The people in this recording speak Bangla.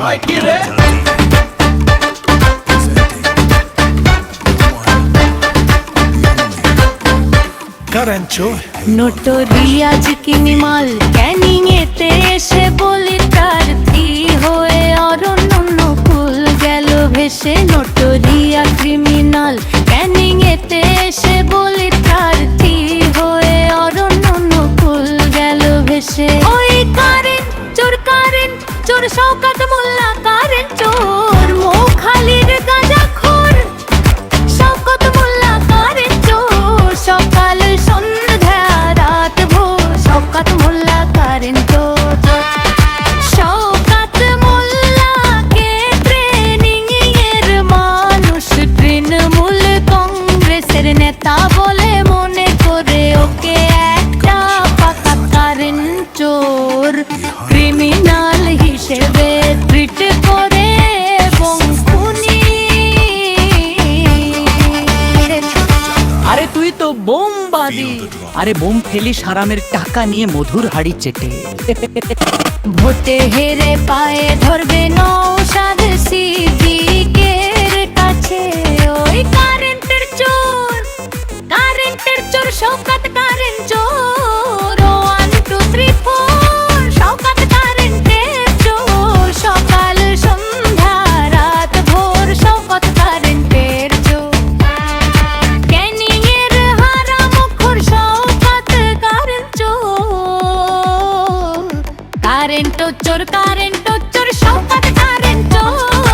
হয় কি রে নোটরিয়াজ কিনিমাল ক্যানিং এতে এসে বলি প্রার্থী হয়ে অরণ্য কুল গেল ভেসে নোটরিয়া ক্রিমিনাল ক্যানিং এতে এসে বলি প্রার্থী হয়ে অরণ্য কুল গেল ভেসে ওই কারেন্ট চোর শওকত মোল্লা কারেন্ট চোর মৌখালির গাঁজাখোর শওকত মোল্লা কারেন্ট চোর সকাল সন্ধ্যা রাত ভোর শওকত মোল্লা কারেন্ট চোর শওকত মোল্লাকে ট্রেনিং এর মানুষ তৃণমূল কংগ্রেসের নেতা বলে মনে করে ওকে একটা পাকা কারেন্ট চোর ক্রিমিনাল হিসেবে ট্রিট করে এবং খুনি আরে তুই তো বোমবাদী আরে বোম ফেলিস হারামের টাকা নিয়ে মধুর হাড়ি চেটে ভোটে হেরে পায়ে ধরবে নওশাদ সিদ্দিকের কাছে ওই কারেন্টের চোর শওকত কারেন্ট চোর 1 2 3 4 শওকত কারেন্টের চোর সকাল সন্ধ্যা রাত ভোর শওকত কারেন্টের চোর ক্যানিং এর হারামখোর শওকত কারেন্ট চোর কারেন্ট চোর শওকত কারেন্ট চোর